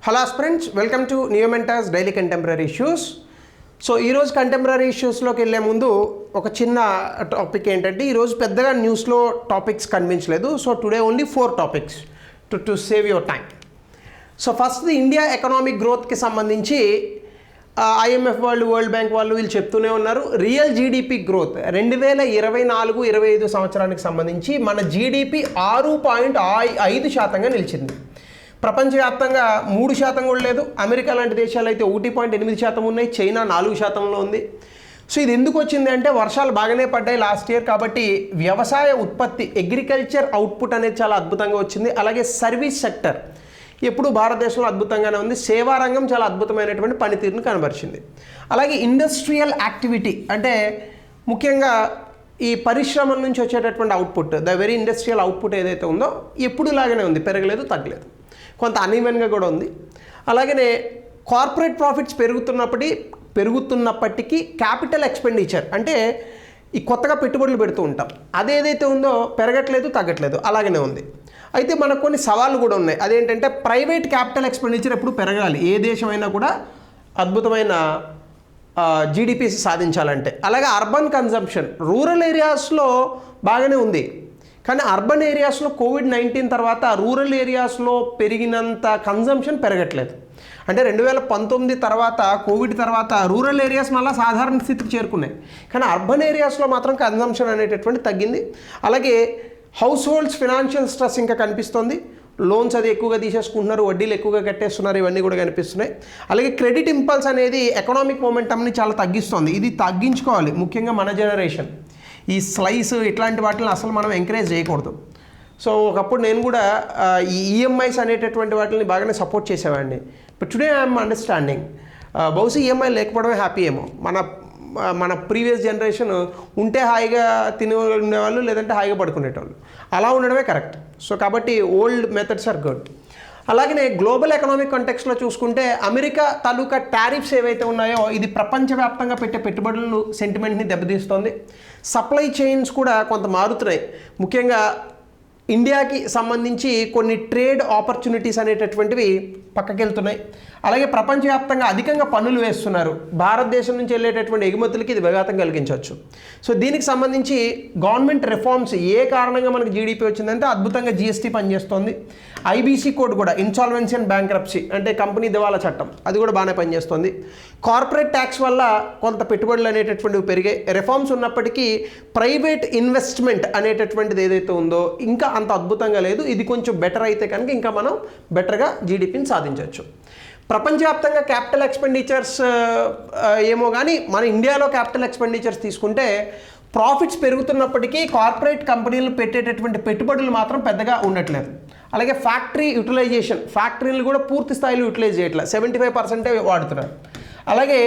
Hello friends, welcome to నియోమెంటాస్ daily contemporary issues. So ఈరోజు contemporary ఇష్యూస్లోకి వెళ్ళే ముందు ఒక చిన్న టాపిక్ ఏంటంటే, ఈరోజు పెద్దగా న్యూస్లో టాపిక్స్ కనిపించలేదు. So today only 4 topics to save your time. So first India economic గ్రోత్కి సంబంధించి ఐఎంఎఫ్ వాళ్ళు, వరల్డ్ బ్యాంక్ వాళ్ళు వీళ్ళు చెప్తూనే ఉన్నారు. రియల్ జీడిపి గ్రోత్ 2024-25 సంవత్సరానికి సంబంధించి మన జీడిపి 6.5% నిలిచింది. ప్రపంచవ్యాప్తంగా 3% కూడా లేదు. అమెరికా లాంటి దేశాలు అయితే 1.8% ఉన్నాయి. చైనా 4%లో ఉంది. సో ఇది ఎందుకు వచ్చింది అంటే, వర్షాలు బాగానే పడ్డాయి లాస్ట్ ఇయర్, కాబట్టి వ్యవసాయ ఉత్పత్తి, అగ్రికల్చర్ అవుట్పుట్ అనేది చాలా అద్భుతంగా వచ్చింది. అలాగే సర్వీస్ సెక్టర్ ఎప్పుడు భారతదేశంలో అద్భుతంగానే ఉంది. సేవా రంగం చాలా అద్భుతమైనటువంటి పనితీరును కనబరిచింది. అలాగే ఇండస్ట్రియల్ యాక్టివిటీ అంటే ముఖ్యంగా ఈ పరిశ్రమల నుంచి వచ్చేటటువంటి output, the very industrial output ఏదైతే ఉందో ఎప్పుడు లాగానే ఉంది, పెరగలేదు, తగ్గలేదు, కొంత అన్ఈవెన్గా కూడా ఉంది. అలాగనే కార్పొరేట్ ప్రాఫిట్స్ పెరుగుతున్నప్పటికీ క్యాపిటల్ ఎక్స్పెండిచర్ అంటే ఈ కొత్తగా పెట్టుబడులు పెడుతూ ఉంటాం, అదేదైతే ఉందో పెరగట్లేదు, తగ్గట్లేదు, అలాగనే ఉంది. అయితే మనకు కొన్ని సవాళ్ళు కూడా ఉన్నాయి. అదేంటంటే ప్రైవేట్ క్యాపిటల్ ఎక్స్పెండిచర్ ఎప్పుడు పెరగాలి, ఏ దేశమైనా కూడా అద్భుతమైన జీడిపిసి సాధించాలంటే. అలాగే అర్బన్ కన్జంప్షన్ రూరల్ ఏరియాస్లో బాగానే ఉంది, కానీ అర్బన్ ఏరియాస్లో కోవిడ్-19 తర్వాత రూరల్ ఏరియాస్లో పెరిగినంత కన్జంప్షన్ పెరగట్లేదు. అంటే 2019 తర్వాత, కోవిడ్ తర్వాత రూరల్ ఏరియాస్ మళ్ళీ సాధారణ స్థితికి చేరుకున్నాయి, కానీ అర్బన్ ఏరియాస్లో మాత్రం కన్జంప్షన్ అనేటటువంటి తగ్గింది. అలాగే హౌస్ హోల్డ్స్ ఫినాన్షియల్ స్ట్రెస్ ఇంకా కనిపిస్తుంది. లోన్స్ అది ఎక్కువగా తీసేసుకుంటున్నారు, వడ్డీలు ఎక్కువగా కట్టేస్తున్నారు, ఇవన్నీ కూడా కనిపిస్తున్నాయి. అలాగే క్రెడిట్ ఇంపల్స్ అనేది ఎకనామిక్ మొమెంటమ్ని చాలా తగ్గిస్తుంది. ఇది తగ్గించుకోవాలి, ముఖ్యంగా మన జనరేషన్. ఈ స్లైస్ ఇట్లాంటి వాటిని అసలు మనం ఎంకరేజ్ చేయకూడదు. సో ఒకప్పుడు నేను కూడా ఈ ఈఎంఐస్ అనేటటువంటి వాటిని బాగానే సపోర్ట్ చేసేవాడిని. బట్ టుడే ఐఎమ్ అండర్స్టాండింగ్ బహుశా ఈఎంఐ లేకపోవడమే హ్యాపీ ఏమో. మన ప్రీవియస్ జనరేషన్ ఉంటే హాయిగా తినే ఉండేవాళ్ళు, లేదంటే హాయిగా పడుకునేటోళ్ళు, అలా ఉండడమే కరెక్ట్. సో కాబట్టి ఓల్డ్ మెథడ్స్ ఆర్ గుడ్. అలాగనే గ్లోబల్ ఎకనామిక్ కాంటెక్స్లో చూసుకుంటే అమెరికా తాలూకా టారిఫ్స్ ఏవైతే ఉన్నాయో ఇది ప్రపంచవ్యాప్తంగా పెట్టే పెట్టుబడులు సెంటిమెంట్ని దెబ్బతీస్తుంది. సప్లై చైన్స్ కూడా కొంత మారుతున్నాయి. ముఖ్యంగా ఇండియాకి సంబంధించి కొన్ని ట్రేడ్ ఆపర్చునిటీస్ అనేటటువంటివి పక్కకెళ్తున్నాయి. అలాగే ప్రపంచవ్యాప్తంగా అధికంగా పన్నులు వేస్తున్నారు. భారతదేశం నుంచి వెళ్ళేటటువంటి ఎగుమతులకి ఇది విఘాతం కలిగించవచ్చు. సో దీనికి సంబంధించి గవర్నమెంట్ రిఫార్మ్స్ ఏ కారణంగా మనకి జీడిపి వచ్చిందంటే అద్భుతంగా జిఎస్టీ పనిచేస్తుంది. ఐబీసీ కోడ్ కూడా, ఇన్సాల్వెన్సీ అండ్ బ్యాంక్రప్సీ అంటే కంపెనీ దివాలా చట్టం, అది కూడా బాగానే పనిచేస్తుంది. కార్పొరేట్ ట్యాక్స్ వల్ల కొంత పెట్టుబడులు అనేటటువంటివి పెరిగాయి. రిఫార్మ్స్ ఉన్నప్పటికీ ప్రైవేట్ ఇన్వెస్ట్మెంట్ అనేటటువంటిది ఏదైతే ఉందో ఇంకా అంత అద్భుతంగా లేదు. ఇది కొంచెం బెటర్ అయితే కనుక ఇంకా మనం బెటర్గా జీడిపిని సాధించవచ్చు. ప్రపంచవ్యాప్తంగా క్యాపిటల్ ఎక్స్పెండిచర్స్ ఏమో కానీ మన ఇండియాలో క్యాపిటల్ ఎక్స్పెండిచర్స్ తీసుకుంటే ప్రాఫిట్స్ పెరుగుతున్నప్పటికీ కార్పొరేట్ కంపెనీలు పెట్టేటటువంటి పెట్టుబడులు మాత్రం పెద్దగా ఉండట్లేదు. అలాగే ఫ్యాక్టరీ యూటిలైజేషన్, ఫ్యాక్టరీలు కూడా పూర్తి స్థాయిలో యూటిలైజ్ చేయట్లేదు, 75% వాడుతున్నారు. అలాగే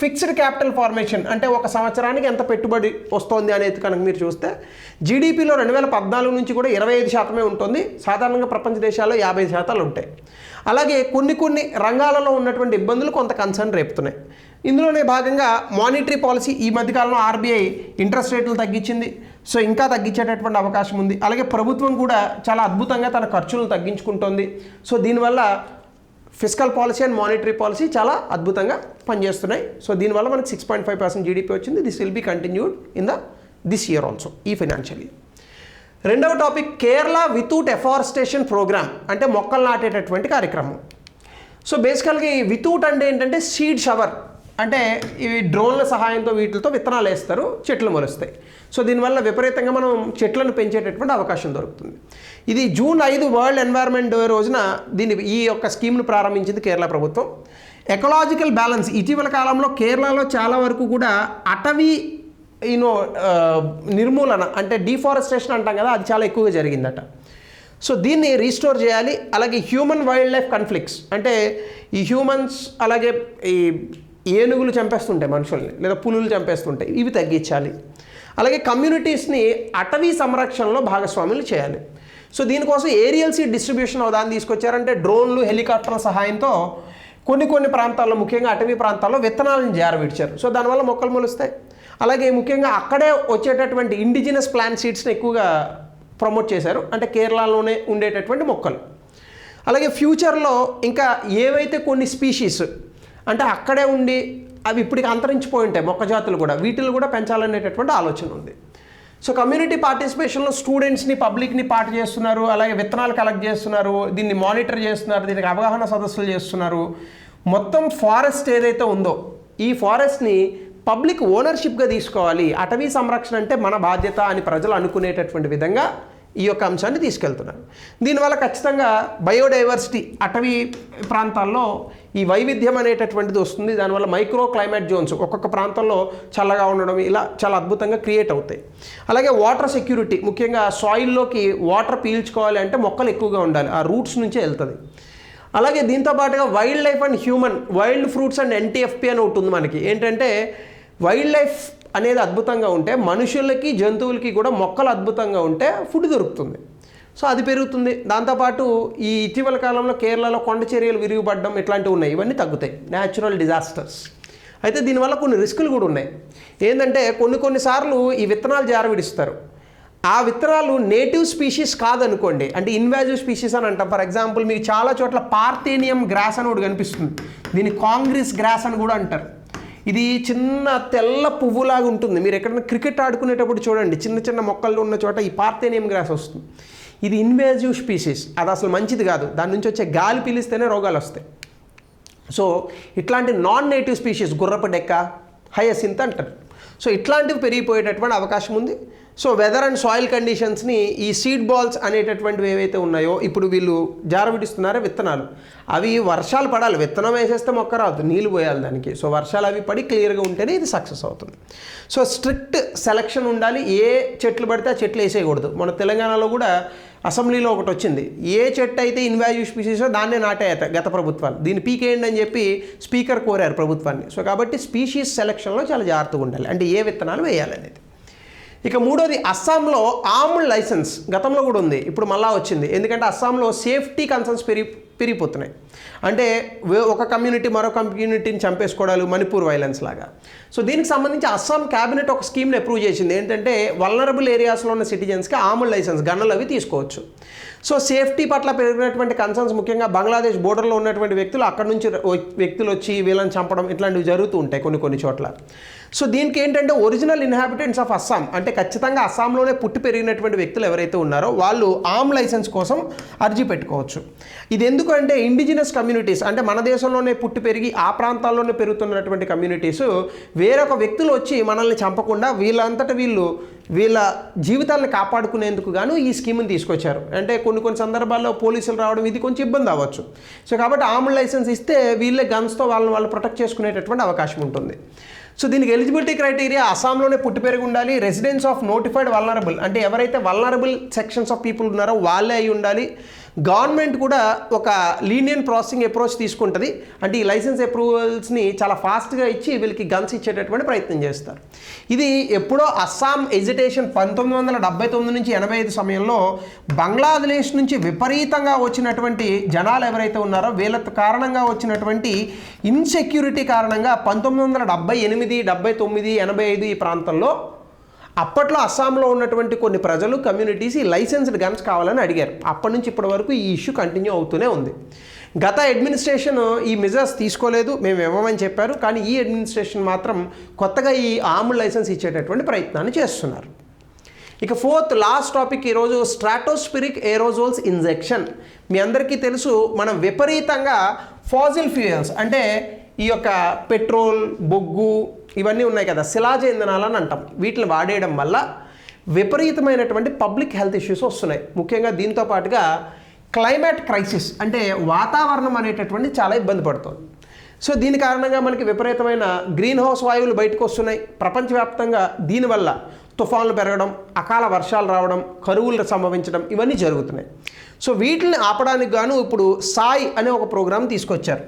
ఫిక్స్డ్ క్యాపిటల్ ఫార్మేషన్ అంటే ఒక సంవత్సరానికి ఎంత పెట్టుబడి వస్తుంది అనేది కనుక మీరు చూస్తే జీడిపిలో 2014 నుంచి కూడా 25% ఉంటుంది. సాధారణంగా ప్రపంచ దేశాల్లో 50% ఉంటాయి. అలాగే కొన్ని రంగాలలో ఉన్నటువంటి ఇబ్బందులు కొంత కన్సర్న్ రేపుతున్నాయి. ఇందులోనే భాగంగా మానిటరీ పాలసీ, ఈ మధ్యకాలంలో ఆర్బీఐ ఇంట్రెస్ట్ రేట్లు తగ్గించింది. సో ఇంకా తగ్గించేటటువంటి అవకాశం ఉంది. అలాగే ప్రభుత్వం కూడా చాలా అద్భుతంగా తన ఖర్చులను తగ్గించుకుంటోంది. సో దీనివల్ల fiscal policy and monetary policy చాలా అద్భుతంగా పనిచేస్తున్నాయి. సో దీనివల్ల మనకి 6.5% జీడిపి వచ్చింది. This will be continued in this year also, ఈ ఫైనాన్షియల్ ఇయర్. రెండవ topic, Kerala without afforestation program అంటే మొక్కలు నాటేటటువంటి కార్యక్రమం. సో బేసికల్గా ఈ వితౌట్ అంటే ఏంటంటే సీడ్ షవర్, అంటే ఇవి డ్రోన్ల సహాయంతో వీటితో విత్తనాలు వేస్తారు, చెట్లు మొలుస్తాయి. సో దీనివల్ల విపరీతంగా మనం చెట్లను పెంచేటటువంటి అవకాశం దొరుకుతుంది. ఇది June 5 వరల్డ్ ఎన్వైర్న్మెంట్ డే రోజున ఈ యొక్క స్కీమ్ను ప్రారంభించింది కేరళ ప్రభుత్వం. ఎకలాజికల్ బ్యాలెన్స్, ఇటీవల కాలంలో కేరళలో చాలా వరకు కూడా అటవీ నిర్మూలన అంటే డిఫారెస్టేషన్ అంటాం కదా, అది చాలా ఎక్కువగా జరిగిందట. సో దీన్ని రీస్టోర్ చేయాలి. అలాగే హ్యూమన్ వైల్డ్ లైఫ్ కాన్ఫ్లిక్ట్స్ అంటే ఈ హ్యూమన్స్ అలాగే ఈ ఏనుగులు చంపేస్తుంటాయి మనుషుల్ని, లేదా పులులు చంపేస్తుంటాయి, ఇవి తగ్గించాలి. అలాగే కమ్యూనిటీస్ని అటవీ సంరక్షణలో భాగస్వాములు చేయాలి. సో దీనికోసం ఏరియల్ సీడ్ డిస్ట్రిబ్యూషన్ దాన్ని తీసుకొచ్చారంటే డ్రోన్లు, హెలికాప్టర్ల సహాయంతో కొన్ని ప్రాంతాల్లో, ముఖ్యంగా అటవీ ప్రాంతాల్లో విత్తనాలను జారవిడ్చారు. సో దానివల్ల మొక్కలు మొలుస్తాయి. అలాగే ముఖ్యంగా అక్కడే వచ్చేటటువంటి ఇండిజినస్ ప్లాంట్ సీడ్స్ని ఎక్కువగా ప్రమోట్ చేశారు, అంటే కేరళలోనే ఉండేటటువంటి మొక్కలు. అలాగే ఫ్యూచర్లో ఇంకా ఏవైతే కొన్ని స్పీషీస్ అంటే అక్కడే ఉండి అవి ఇప్పటికి అంతరించిపోయి ఉంటాయి మొక్కజాతులు కూడా, వీటిని కూడా పెంచాలనేటటువంటి ఆలోచన ఉంది. సో కమ్యూనిటీ పార్టిసిపేషన్లో స్టూడెంట్స్ని పబ్లిక్ని పార్ట్ చేస్తున్నారు, అలాగే విత్తనాలు కలెక్ట్ చేస్తున్నారు, దీన్ని మానిటర్ చేస్తున్నారు, దీనికి అవగాహన సదస్సులు చేస్తున్నారు. మొత్తం ఫారెస్ట్ ఏదైతే ఉందో ఈ ఫారెస్ట్ని పబ్లిక్ ఓనర్షిప్గా తీసుకోవాలి, అటవీ సంరక్షణ అంటే మన బాధ్యత అని ప్రజలు అనుకునేటటువంటి విధంగా ఈ యొక్క అంశాన్ని తీసుకెళ్తున్నారు. దీనివల్ల ఖచ్చితంగా బయోడైవర్సిటీ అటవీ ప్రాంతాల్లో ఈ వైవిధ్యం అనేటటువంటిది వస్తుంది. దానివల్ల మైక్రో క్లైమేట్ జోన్స్ ఒక్కొక్క ప్రాంతంలో చల్లగా ఉండడం ఇలా చాలా అద్భుతంగా క్రియేట్ అవుతాయి. అలాగే వాటర్ సెక్యూరిటీ, ముఖ్యంగా సాయిల్లోకి వాటర్ పీల్చుకోవాలి అంటే మొక్కలు ఎక్కువగా ఉండాలి, ఆ రూట్స్ నుంచే వెళ్తుంది. అలాగే దీంతో పాటుగా wild life and human, wild fruits and NTFP అని ఒకటి ఉంది మనకి. ఏంటంటే వైల్డ్ లైఫ్ అనేది అద్భుతంగా ఉంటే మనుషులకి జంతువులకి కూడా మొక్కలు అద్భుతంగా ఉంటే ఫుడ్ దొరుకుతుంది, సో అది పెరుగుతుంది. దాంతోపాటు ఈ ఇటీవల కాలంలో కేరళలో కొండ చర్యలు విరిగిపడడం ఇట్లాంటివి ఉన్నాయి, ఇవన్నీ తగ్గుతాయి, న్యాచురల్ డిజాస్టర్స్. అయితే దీనివల్ల కొన్ని రిస్కులు కూడా ఉన్నాయి. ఏంటంటే కొన్నిసార్లు ఈ విత్తనాలు జారవిడిస్తారు, ఆ విత్తనాలు నేటివ్ స్పీషీస్ కాదనుకోండి, అంటే ఇన్వాజివ్ స్పీషీస్ అని అంటాం. ఫర్ ఎగ్జాంపుల్ మీకు చాలా చోట్ల పార్థేనియం గ్రాస్ అని ఒకటి కనిపిస్తుంది, దీన్ని కాంగ్రెస్ గ్రాస్ అని కూడా అంటారు. ఇది చిన్న తెల్ల పువ్వులాగా ఉంటుంది, మీరు ఎక్కడైనా క్రికెట్ ఆడుకునేటప్పుడు చూడండి చిన్న చిన్న మొక్కలు ఉన్న చోట ఈ పార్థేనియం గ్రాస్ వస్తుంది. ఇది ఇన్వేజివ్ స్పీషీస్, అది అసలు మంచిది కాదు, దాని నుంచి వచ్చే గాలి పీలిస్తేనే రోగాలు వస్తాయి. సో ఇట్లాంటి నాన్ నేటివ్ స్పీషీస్ గుర్రపు డెక్క, హయసింత్ అంటారు. సో ఇట్లాంటివి పెరిగిపోయేటటువంటి అవకాశం ఉంది. సో వెదర్ అండ్ సాయిల్ కండిషన్స్ని ఈ సీడ్ బాల్స్ అనేటటువంటివి ఏవైతే ఉన్నాయో ఇప్పుడు వీళ్ళు జారవిడిస్తున్నారో విత్తనాలు, అవి వర్షాలు పడాలి, విత్తనం వేసేస్తే మొక్క రాదు, నీళ్ళు పోయాలి దానికి. సో వర్షాలు అవి పడి క్లియర్గా ఉంటేనే ఇది సక్సెస్ అవుతుంది. సో స్ట్రిక్ట్ సెలక్షన్ ఉండాలి, ఏ చెట్లు పడితే ఆ చెట్లు వేసేయకూడదు. మన తెలంగాణలో కూడా అసెంబ్లీలో ఒకటి వచ్చింది, ఏ చెట్టు అయితే ఇన్వాజివ్ స్పీషీసో దాన్నే నాటాయట గత ప్రభుత్వాలు, దీన్ని పీకేయండి అని చెప్పి స్పీకర్ కోరారు ప్రభుత్వాన్ని. సో కాబట్టి స్పీషీస్ సెలక్షన్లో చాలా జాగ్రత్తగా ఉండాలి, అంటే ఏ విత్తనాలు వేయాలనేది. ఇక మూడోది, అస్సాంలో ఆమ్డ్ లైసెన్స్ గతంలో కూడా ఉంది, ఇప్పుడు మళ్ళా వచ్చింది. ఎందుకంటే అస్సాంలో సేఫ్టీ కన్సర్న్స్ పెరిగిపోతున్నాయి. అంటే ఒక కమ్యూనిటీ మరో కమ్యూనిటీని చంపేసుకోవడాలు, మణిపూర్ వైలెన్స్ లాగా. సో దీనికి సంబంధించి అస్సాం క్యాబినెట్ ఒక స్కీమ్ని అప్రూవ్ చేసింది. ఏంటంటే వల్నరబుల్ ఏరియాస్లో ఉన్న సిటిజన్స్కి ఆమ్డ్ లైసెన్స్, గన్నులు అవి తీసుకోవచ్చు. సో సేఫ్టీ పట్ల పెరిగినటువంటి కన్సర్న్స్, ముఖ్యంగా బంగ్లాదేశ్ బోర్డర్లో ఉన్నటువంటి వ్యక్తులు, అక్కడ నుంచి వ్యక్తులు వచ్చి వీళ్ళని చంపడం ఇట్లాంటివి జరుగుతూ ఉంటాయి కొన్ని చోట్ల. సో దీనికి ఏంటంటే ఒరిజినల్ ఇన్హాబిటెంట్స్ ఆఫ్ అస్సాం, అంటే ఖచ్చితంగా అస్సాంలోనే పుట్టి పెరిగినటువంటి వ్యక్తులు ఎవరైతే ఉన్నారో వాళ్ళు ఆమ్ లైసెన్స్ కోసం అర్జీ పెట్టుకోవచ్చు. ఇది ఎందుకంటే ఇండిజినస్ కమ్యూనిటీస్, అంటే మన దేశంలోనే పుట్టి పెరిగి ఆ ప్రాంతాల్లోనే పెరుగుతున్నటువంటి కమ్యూనిటీస్ వేరొక వ్యక్తులు వచ్చి మనల్ని చంపకుండా వీళ్ళంతటా వీళ్ళ జీవితాలను కాపాడుకునేందుకు గాను ఈ స్కీమ్ని తీసుకొచ్చారు. అంటే కొన్ని సందర్భాల్లో పోలీసులు రావడం ఇది కొంచెం ఇబ్బంది అవ్వచ్చు. సో కాబట్టి ఆమ్డ్ లైసెన్స్ ఇస్తే వీళ్ళే గన్స్తో వాళ్ళు ప్రొటెక్ట్ చేసుకునేటటువంటి అవకాశం ఉంటుంది. సో దీనికి ఎలిజిబిలిటీ క్రైటీరియా అస్సాంలోనే పుట్టి పెరిగి ఉండాలి, రెసిడెన్స్ ఆఫ్ నోటిఫైడ్ వల్నరబుల్, అంటే ఎవరైతే వల్నరబుల్ సెక్షన్స్ ఆఫ్ పీపుల్ ఉన్నారో వాళ్ళే అయి ఉండాలి. గవర్నమెంట్ కూడా ఒక లీనియన్ ప్రాసెసింగ్ అప్రోచ్ తీసుకుంటుంది, అంటే ఈ లైసెన్స్ అప్రూవల్స్ని చాలా ఫాస్ట్గా ఇచ్చి వీళ్ళకి గన్స్ ఇచ్చేటటువంటి ప్రయత్నం చేస్తారు. ఇది ఎప్పుడో అస్సాం ఎజిటేషన్ 1979 నుంచి 85 సమయంలో బంగ్లాదేశ్ నుంచి విపరీతంగా వచ్చినటువంటి జనాలు ఎవరైతే ఉన్నారో వీళ్ళ కారణంగా వచ్చినటువంటి ఇన్సెక్యూరిటీ కారణంగా 1978, 79, 85 ఈ ప్రాంతంలో అప్పట్లో అస్సాంలో ఉన్నటువంటి కొన్ని ప్రజలు కమ్యూనిటీస్ ఈ లైసెన్స్డ్ గన్స్ కావాలని అడిగారు. అప్పటి నుంచి ఇప్పటి వరకు ఈ ఇష్యూ కంటిన్యూ అవుతూనే ఉంది. గత అడ్మినిస్ట్రేషన్ ఈ మెజర్స్ తీసుకోలేదు, మేము ఇవ్వమని చెప్పారు, కానీ ఈ అడ్మినిస్ట్రేషన్ మాత్రం కొత్తగా ఈ ఆర్మ్డ్ లైసెన్స్ ఇచ్చేటటువంటి ప్రయత్నాన్ని చేస్తున్నారు. ఇక ఫోర్త్ లాస్ట్ టాపిక్ ఈరోజు, స్ట్రాటోస్ఫిరిక్ ఏరోజోల్స్ ఇంజెక్షన్. మీ అందరికీ తెలుసు మనం విపరీతంగా ఫాసిల్ ఫ్యూయల్స్, అంటే ఈ యొక్క పెట్రోల్, బొగ్గు ఇవన్నీ ఉన్నాయి కదా, శిలాజ ఇంధనాలని అంటాం, వీటిని వాడేయడం వల్ల విపరీతమైనటువంటి పబ్లిక్ హెల్త్ ఇష్యూస్ వస్తున్నాయి. ముఖ్యంగా దీంతో పాటుగా క్లైమేట్ క్రైసిస్, అంటే వాతావరణం అనేటటువంటి చాలా ఇబ్బంది పడుతుంది. సో దీని కారణంగా మనకి విపరీతమైన గ్రీన్ హౌస్ వాయువులు బయటకు వస్తున్నాయి ప్రపంచవ్యాప్తంగా. దీనివల్ల తుఫాన్లు పెరగడం, అకాల వర్షాలు రావడం, కరువులు సంభవించడం ఇవన్నీ జరుగుతున్నాయి. సో వీటిని ఆపడానికి గాను ఇప్పుడు సాయ్ అనే ఒక ప్రోగ్రామ్ తీసుకొచ్చారు,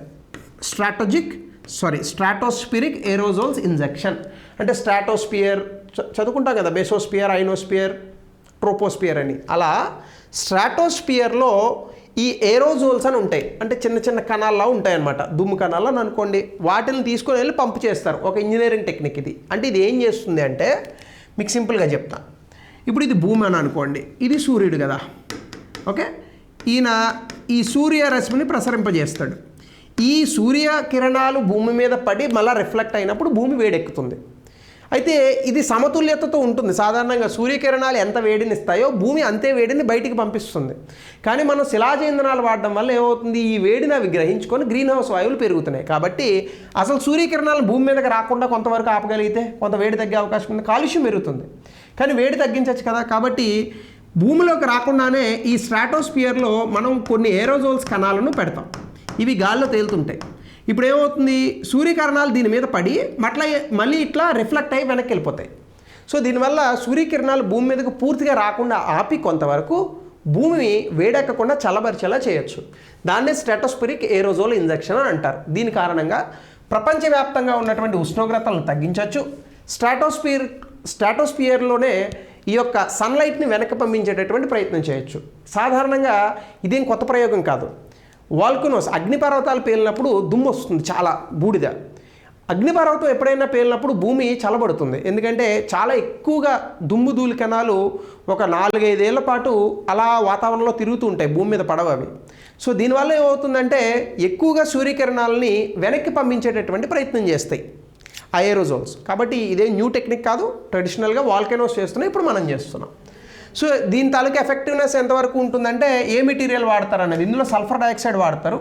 స్ట్రాటోస్ఫిరిక్ ఏరోజోల్స్ ఇంజెక్షన్. అంటే స్ట్రాటోస్పియర్ చదువుకుంటాం కదా, బేసోస్పియర్, ఐనోస్పియర్, ట్రోపోస్పియర్ అని. అలా స్ట్రాటోస్పియర్లో ఈ ఏరోజోల్స్ అని ఉంటాయి, అంటే చిన్న చిన్న కణాల్లో ఉంటాయి అన్నమాట, దుమ్ము కణాలు అని అనుకోండి. వాటిని తీసుకొని వెళ్ళి పంప్ చేస్తారు, ఒక ఇంజనీరింగ్ టెక్నిక్ ఇది. అంటే ఇది ఏం చేస్తుంది అంటే, మీకు సింపుల్గా చెప్తా. ఇప్పుడు ఇది భూమి అని అనుకోండి, ఇది సూర్యుడు కదా, ఓకే. ఈయన ఈ సూర్యరశ్మిని ప్రసరింపజేస్తాడు. ఈ సూర్యకిరణాలు భూమి మీద పడి మళ్ళీ రిఫ్లెక్ట్ అయినప్పుడు భూమి వేడెక్కుతుంది. అయితే ఇది సమతుల్యతతో ఉంటుంది. సాధారణంగా సూర్యకిరణాలు ఎంత వేడిని ఇస్తాయో భూమి అంతే వేడిని బయటికి పంపిస్తుంది. కానీ మనం శిలాజ ఇంధనాలు వాడడం వల్ల ఏమవుతుంది, ఈ వేడిని అవి గ్రహించుకొని గ్రీన్ హౌస్ వాయువులు పెరుగుతున్నాయి. కాబట్టి అసలు సూర్యకిరణాలు భూమి మీదకి రాకుండా కొంతవరకు ఆపగలిగితే కొంత వేడి తగ్గే అవకాశం ఉంది, కాలుష్యం పెరుగుతుంది. కానీ వేడి తగ్గించవచ్చు కదా. కాబట్టి భూమిలోకి రాకుండానే ఈ స్ట్రాటోస్పియర్లో మనం కొన్ని ఏరోజోల్స్ కణాలను పెడతాం. ఇవి గాల్లో తేలుతుంటాయి. ఇప్పుడు ఏమవుతుంది, సూర్యకిరణాలు దీని మీద పడి మళ్ళీ ఇట్లా రిఫ్లెక్ట్ అయ్యి వెనక్కి వెళ్ళిపోతాయి. సో దీనివల్ల సూర్యకిరణాలు భూమి మీదకు పూర్తిగా రాకుండా ఆపి కొంతవరకు భూమి వేడెక్కకుండా చల్లబరిచేలా చేయొచ్చు. దాన్నే స్ట్రాటోస్ఫిరిక్ ఏరోజోల్ ఇంజెక్షన్ అని అంటారు. దీని కారణంగా ప్రపంచవ్యాప్తంగా ఉన్నటువంటి ఉష్ణోగ్రతలను తగ్గించవచ్చు. స్ట్రాటోస్పియర్లోనే ఈ యొక్క సన్లైట్ని వెనక్కి పంపించేటటువంటి ప్రయత్నం చేయొచ్చు. సాధారణంగా ఇదేం కొత్త ప్రయోగం కాదు. వాల్కనోస్ అగ్నిపర్వతాలు పేలినప్పుడు దుమ్ము వస్తుంది, చాలా బూడిద. అగ్నిపర్వతం ఎప్పుడైనా పేలినప్పుడు భూమి చల్లబడుతుంది. ఎందుకంటే చాలా ఎక్కువగా దుమ్ము ధూళి కణాలు ఒక 4-5 ఏళ్ల పాటు అలా వాతావరణంలో తిరుగుతూ ఉంటాయి, భూమి మీద పడవ అవి. సో దీనివల్ల ఏమవుతుందంటే ఎక్కువగా సూర్యకిరణాలని వెనక్కి పంపించేటటువంటి ప్రయత్నం చేస్తాయి ఆ ఏరోజోల్స్. కాబట్టి ఇదే న్యూ టెక్నిక్ కాదు, ట్రెడిషనల్గా వాల్కనోస్ చేస్తున్నాయి, ఇప్పుడు మనం చేస్తున్నాం. సో దీని తాలూకు ఎఫెక్టివ్నెస్ ఎంతవరకు ఉంటుందంటే ఏ మెటీరియల్ వాడతారు అనేది. ఇందులో సల్ఫర్ డైఆక్సైడ్ వాడతారు,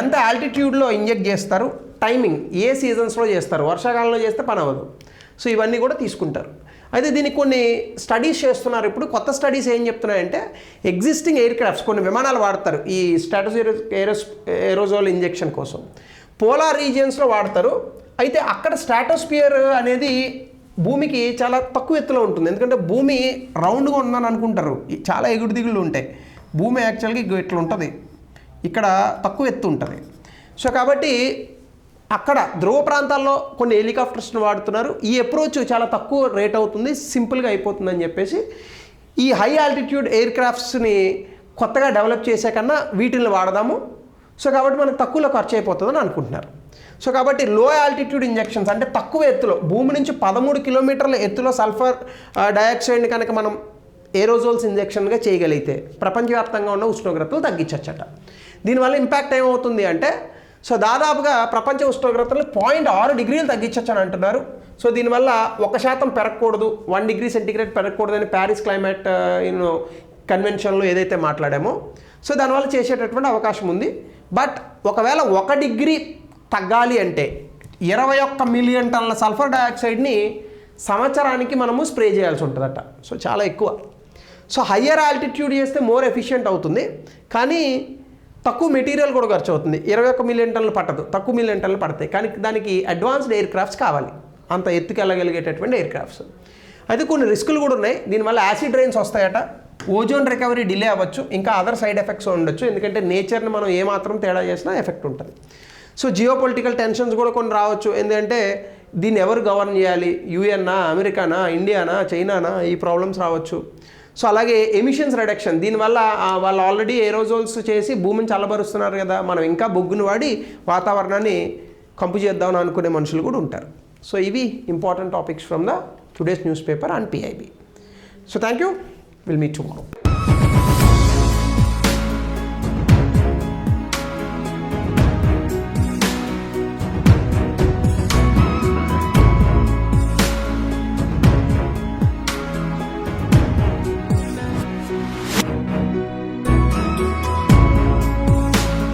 ఎంత ఆల్టిట్యూడ్లో ఇంజెక్ట్ చేస్తారు, టైమింగ్ ఏ సీజన్స్లో చేస్తారు, వర్షాకాలంలో చేస్తే పని అవ్వదు. సో ఇవన్నీ కూడా తీసుకుంటారు. అయితే దీనికి కొన్ని స్టడీస్ చేస్తున్నారు. ఇప్పుడు కొత్త స్టడీస్ ఏం చెప్తున్నాయంటే ఎగ్జిస్టింగ్ ఎయిర్ క్రాఫ్ట్స్ కొన్ని విమానాలు వాడతారు ఈ ఏరోజోల్ ఇంజెక్షన్ కోసం. పోలార్ రీజియన్స్లో వాడతారు. అయితే అక్కడ స్ట్రాటోస్పియర్ అనేది భూమికి చాలా తక్కువ ఎత్తులో ఉంటుంది. ఎందుకంటే భూమి రౌండ్గా ఉందని అనుకుంటారు, చాలా ఎగుడు దిగుళ్ళు ఉంటాయి. భూమి యాక్చువల్గా ఇట్లా ఉంటుంది, ఇక్కడ తక్కువ ఎత్తు ఉంటుంది. సో కాబట్టి అక్కడ ధ్రువ ప్రాంతాల్లో కొన్ని హెలికాప్టర్స్ని వాడుతున్నారు. ఈ అప్రోచ్ చాలా తక్కువ రేట్ అవుతుంది, సింపుల్గా అయిపోతుందని చెప్పేసి ఈ హై ఆల్టిట్యూడ్ ఎయిర్ క్రాఫ్ట్స్ని కొత్తగా డెవలప్ చేసే కన్నా వీటిని వాడదాము. సో కాబట్టి మనకు తక్కువలో ఖర్చు అయిపోతుందని అనుకుంటున్నారు. సో కాబట్టి లో ఆల్టిట్యూడ్ ఇంజెక్షన్స్ అంటే తక్కువ ఎత్తులో భూమి నుంచి 13 కిలోమీటర్ల ఎత్తులో సల్ఫర్ డయాక్సైడ్ని కనుక మనం ఏరోజోల్స్ ఇంజెక్షన్గా చేయగలిగితే ప్రపంచవ్యాప్తంగా ఉన్న ఉష్ణోగ్రతలు తగ్గించచ్చట. దీనివల్ల ఇంపాక్ట్ ఏమవుతుంది అంటే సో దాదాపుగా ప్రపంచ ఉష్ణోగ్రతలు 0.6 డిగ్రీలు తగ్గించచ్చు అని అంటున్నారు. సో దీనివల్ల 1% పెరగకూడదు, 1 డిగ్రీ సెంటిగ్రేడ్ పెరగకూడదు అని ప్యారిస్ క్లైమేట్ కన్వెన్షన్లో ఏదైతే మాట్లాడామో సో దానివల్ల చేసేటటువంటి అవకాశం ఉంది. బట్ ఒకవేళ 1 డిగ్రీ తగ్గాలి అంటే 21 మిలియన్ టన్నుల సల్ఫర్ డయాక్సైడ్ని సంవత్సరానికి మనము స్ప్రే చేయాల్సి ఉంటుందట. సో చాలా ఎక్కువ. సో హయ్యర్ ఆల్టిట్యూడ్ చేస్తే మోర్ ఎఫిషియెంట్ అవుతుంది, కానీ తక్కువ మెటీరియల్ కూడా ఖర్చు అవుతుంది. 21 మిలియన్ టన్నులు పట్టదు, తక్కువ మిలియన్ టన్నులు పడతాయి. కానీ దానికి అడ్వాన్స్డ్ ఎయిర్ క్రాఫ్ట్స్ కావాలి, అంత ఎత్తుకు వెళ్ళగలిగేటటువంటి ఎయిర్ క్రాఫ్ట్స్. అయితే కొన్ని రిస్కులు కూడా ఉన్నాయి. దీనివల్ల యాసిడ్ రైన్స్ వస్తాయట, ఓజోన్ రికవరీ డిలే అవ్వచ్చు, ఇంకా అదర్ సైడ్ ఎఫెక్ట్స్ ఉండొచ్చు. ఎందుకంటే నేచర్ని మనం ఏమాత్రం తేడా చేసినా ఎఫెక్ట్ ఉంటుంది. సో జియోపొలిటికల్ టెన్షన్స్ కూడా కొన్ని రావచ్చు. ఎందుకంటే దీన్ని ఎవరు గవర్న్ చేయాలి, యూఎన్నా, అమెరికానా, ఇండియానా, చైనానా, ఈ ప్రాబ్లమ్స్ రావచ్చు. సో అలాగే ఎమిషన్స్ రిడక్షన్, దీనివల్ల వాళ్ళు ఆల్రెడీ ఏరోజోల్స్ చేసి భూమిని చల్లబరుస్తున్నారు కదా, మనం ఇంకా బొగ్గును వాడి వాతావరణాన్ని కంపు చేద్దామని అనుకునే మనుషులు కూడా ఉంటారు. సో ఇవి important topics from the today's news paper and PIB. So thank you, will meet tomorrow.